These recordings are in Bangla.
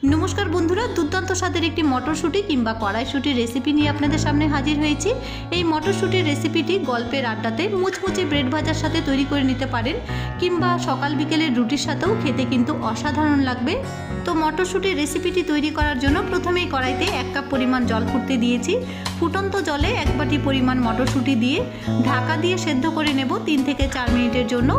নমস্কার বন্ধুরা, দুর্দান্ত স্বাদের একটি মটরশুঁটি কিংবা কড়াইশুঁটির রেসিপি নিয়ে আপনাদের সামনে হাজির হয়েছি। এই মটরশুঁটির রেসিপিটি গল্পের আড্ডাতে মুচমুচে ব্রেড ভাজার সাথে তৈরি করে নিতে পারেন, কিংবা সকাল বিকেলের রুটির সাথেও খেতে কিন্তু অসাধারণ লাগবে। তো মটরশুঁটির রেসিপিটি তৈরি করার জন্য প্রথমেই কড়াইতে 1 কাপ পরিমাণ জল ফুটতে দিয়েছি। ফুটন্ত জলে 1 বাটি পরিমাণ মটরশুঁটি দিয়ে ঢাকা দিয়ে সেদ্ধ করে নেব 3 থেকে 4 মিনিটের জন্য।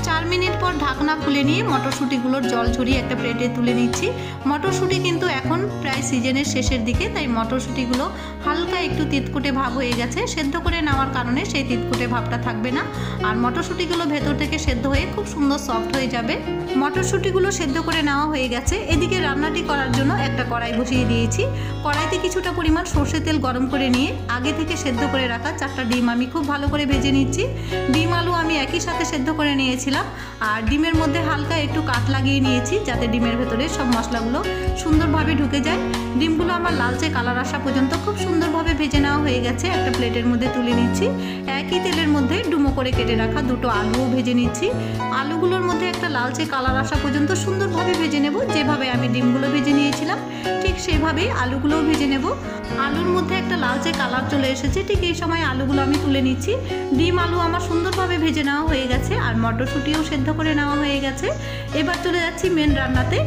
4 মিনিট পর ঢাকনা খুলে নিয়ে মটরশুঁটিগুলোর জল ঝরিয়ে একটা প্লেটে তুলে নিচ্ছি। মটরশুঁটি কিন্তু এখন প্রায় সিজনের শেষের দিকে, তাই মটরশুঁটিগুলো হালকা একটু তিতকুটে ভাব হয়ে গেছে। সেদ্ধ করে নেওয়ার কারণে সেই তিতকুটে ভাবটা থাকবে না, আর মটরশুঁটিগুলো ভেতর থেকে সেদ্ধ হয়ে খুব সুন্দর সফট হয়ে যাবে। মটরশুঁটিগুলো সেদ্ধ করে নেওয়া হয়ে গেছে। এদিকে রান্নাটি করার জন্য একটা কড়াই বসিয়ে দিয়েছি। কড়াইতে কিছুটা পরিমাণ সর্ষের তেল গরম করে নিয়ে আগে থেকে সেদ্ধ করে রাখা 4টা ডিম আমি খুব ভালো করে ভেজে নিচ্ছি। ডিম আলু আমি একই সাথে সেদ্ধ করে নিয়েছিলাম, আর ডিমের মধ্যে হালকা একটু কাট লাগিয়ে নিয়েছি যাতে ডিমের ভেতরে সব মশলাগুলো সুন্দরভাবে ঢুকে যায়। ডিমগুলো আমার লালচে কালার আসা পর্যন্ত খুব সুন্দরভাবে ভেজে নেওয়া হয়ে গেছে। একটা প্লেটের মধ্যে তুলে নিচ্ছি। একই তেলের মধ্যে ডুমো করে কেটে রাখা 2টো আলুও ভেজে নিচ্ছি। আলুগুলোর মধ্যে একটা লালচে কালার আসা পর্যন্ত সুন্দরভাবে ভেজে নেব। যেভাবে আমি ডিমগুলো ভেজে নিয়েছিলাম ঠিক সেভাবেই আলুগুলোও ভেজে নেব। আলুর মধ্যে একটা লালচে কালার চলে এসেছে, ঠিক এই সময় আলুগুলো আমি তুলে নিচ্ছি। ডিম আলু আমার সুন্দরভাবে ভেজে নেওয়া হয়ে গেছে, আর মটরশুঁটিও সেদ্ধ করে নেওয়া হয়ে গেছে। এবার চলে যাচ্ছি মেন রান্নাতে।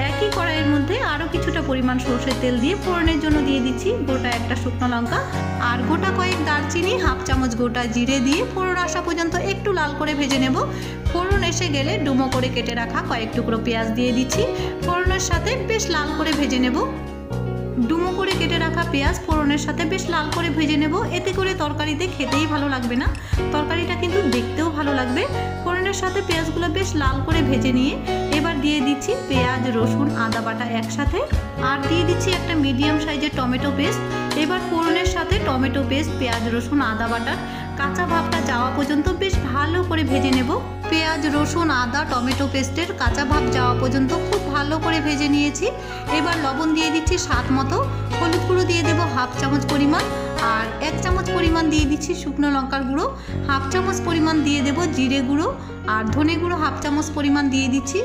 একই কড়াইয়ের মধ্যে আরও কিছুটা পরিমাণ সর্ষের তেল দিয়ে ফোড়নের জন্য দিয়ে দিচ্ছি গোটা একটা শুকনো লঙ্কা আর গোটা কয়েক দারচিনি, 1/2 চামচ গোটা জিরে দিয়ে ফোড়ন আসা পর্যন্ত একটু লাল করে ভেজে নেব। ফোড়ন এসে গেলে ডুমো করে কেটে রাখা কয়েক টুকরো পেঁয়াজ দিয়ে দিচ্ছি। ফোড়নের সাথে বেশ লাল করে ভেজে নেব। ডুমো করে কেটে রাখা পেঁয়াজ ফোড়নের সাথে বেশ লাল করে ভেজে নেব। এতে করে তরকারিতে খেতেই ভালো লাগবে না, তরকারিটা কিন্তু দেখতেও ভালো লাগবে। ফোড়নের সাথে পেঁয়াজগুলো বেশ লাল করে ভেজে নিয়ে এবার দিয়ে দিচ্ছি পেঁয়াজ, রসুন, আদা বাটা একসাথে, আর দিয়ে দিচ্ছি একটা মিডিয়াম সাইজের টমেটো পেস্ট। এবার ফোড়নের সাথে টমেটো পেস্ট, পেঁয়াজ, রসুন, আদা বাটার কাঁচা ভাবটা যাওয়া পর্যন্ত বেশ ভালো করে ভেজে নেব। পেঁয়াজ, রসুন, আদা, টমেটো পেস্টের কাঁচা ভাব যাওয়া পর্যন্ত খুব ভালো করে ভেজে নিয়েছি। এবার লবণ দিয়ে দিচ্ছি স্বাদ মতো, হলুদ গুঁড়ো দিয়ে দেবো 1/2 চামচ পরিমাণ, আর 1 চামচ পরিমাণ দিয়ে দিচ্ছি শুকনো লঙ্কার গুঁড়ো, 1/2 চামচ পরিমাণ দিয়ে দেবো জিরে গুঁড়ো, আর ধনে গুঁড়ো 1/2 চামচ পরিমাণ দিয়ে দিচ্ছি।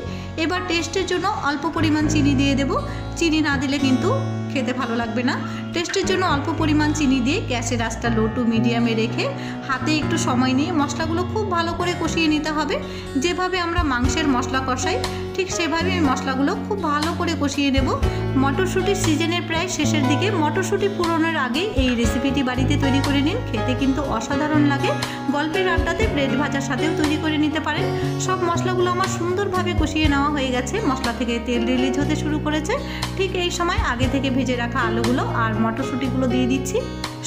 এবার টেস্টের জন্য অল্প পরিমাণ চিনি দিয়ে দেবো। চিনি না দিলে কিন্তু খেতে ভালো লাগবে না। টেস্টের জন্য অল্প পরিমাণ চিনি দিয়ে গ্যাসের আঁচটা লো টু মিডিয়ামে রেখে হাতে একটু সময় নিয়ে মশলাগুলো খুব ভালো করে কষিয়ে নিতে হবে। যেভাবে আমরা মাংসের মশলা কষাই ঠিক সেভাবে এই মশলাগুলো খুব ভালো করে কষিয়ে নেব। মটরশুঁটির সিজনের প্রায় শেষের দিকে মটরশুঁটি পুরোনোর আগে এই রেসিপিটি বাড়িতে তৈরি করে নিন, খেতে কিন্তু অসাধারণ লাগে। গল্পের আড্ডাতে ব্রেড ভাজার সাথেও তৈরি করে নিতে পারেন। সব মশলাগুলো আমার সুন্দরভাবে কষিয়ে নেওয়া হয়ে গেছে। মশলা থেকে তেল রিলিজ হতে শুরু করেছে। ঠিক এই সময় আগে থেকে ভেজে রাখা আলুগুলো আর মটরশুঁটিগুলো দিয়ে দিচ্ছি।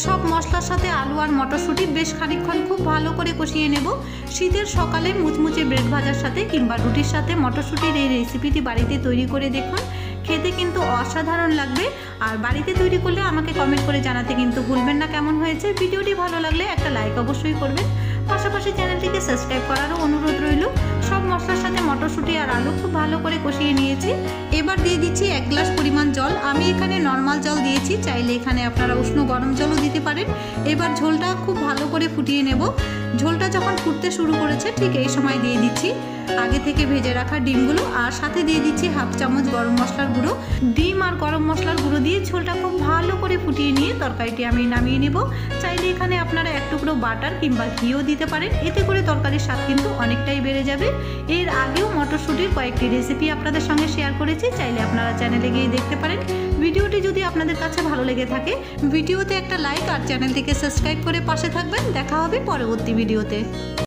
সব মশলার সাথে আলু আর মটরশুঁটি বেশ খানিকক্ষণ খুব ভালো করে কষিয়ে নেব। শীতের সকালে মুচমুচে ব্রেড ভাজার সাথে কিংবা রুটির সাথে মটরশুঁটির এই রেসিপিটি বাড়িতে তৈরি করে দেখুন, খেতে কিন্তু অসাধারণ লাগবে। আর বাড়িতে তৈরি করলে আমাকে কমেন্ট করে জানাতে কিন্তু ভুলবেন না কেমন হয়েছে। ভিডিওটি ভালো লাগলে একটা লাইক অবশ্যই করবেন, পাশাপাশি চ্যানেলটিকে সাবস্ক্রাইব করারও অনুরোধ রইল। সব মশলার সাথে মটরশুঁটি আর আলু খুব ভালো করে কষিয়ে নিয়েছি। এবার দিয়ে দিচ্ছি 1 গ্লাস পরিমাণ জল। আমি এখানে নর্মাল জল দিয়েছি, চাইলে এখানে আপনারা উষ্ণ গরম জলও দিতে পারেন। এবার ঝোলটা খুব ভালো করে ফুটিয়ে নেব। ঝোলটা যখন ফুটতে শুরু করেছে ঠিক এই সময় দিয়ে দিচ্ছি আগে থেকে ভেজে রাখা ডিমগুলো, আর সাথে দিয়ে দিচ্ছি 1/2 চামচ গরম মশলার গুঁড়ো। ডিম আর গরম মশলার গুঁড়ো দিয়ে ঝোলটা খুব ভালো করে ফুটিয়ে নিয়ে তরকারিটি আমি নামিয়ে নেব। চাইলে এখানে আপনারা 1 টুকরো বাটার কিংবা ঘিও দিতে পারেন, এতে করে তরকারির স্বাদ কিন্তু অনেকটাই বেড়ে যাবে। এর আগেও মটরশুঁটির কয়েকটি রেসিপি আপনাদের সঙ্গে শেয়ার করেছি, চাইলে আপনারা চ্যানেলে গিয়ে দেখতে পারেন। ভিডিওটি যদি আপনাদের কাছে ভালো লেগে থাকে ভিডিওতে একটা লাইক আর চ্যানেলটিকে সাবস্ক্রাইব করে পাশে থাকবেন। দেখা হবে পরবর্তী ভিডিওতে।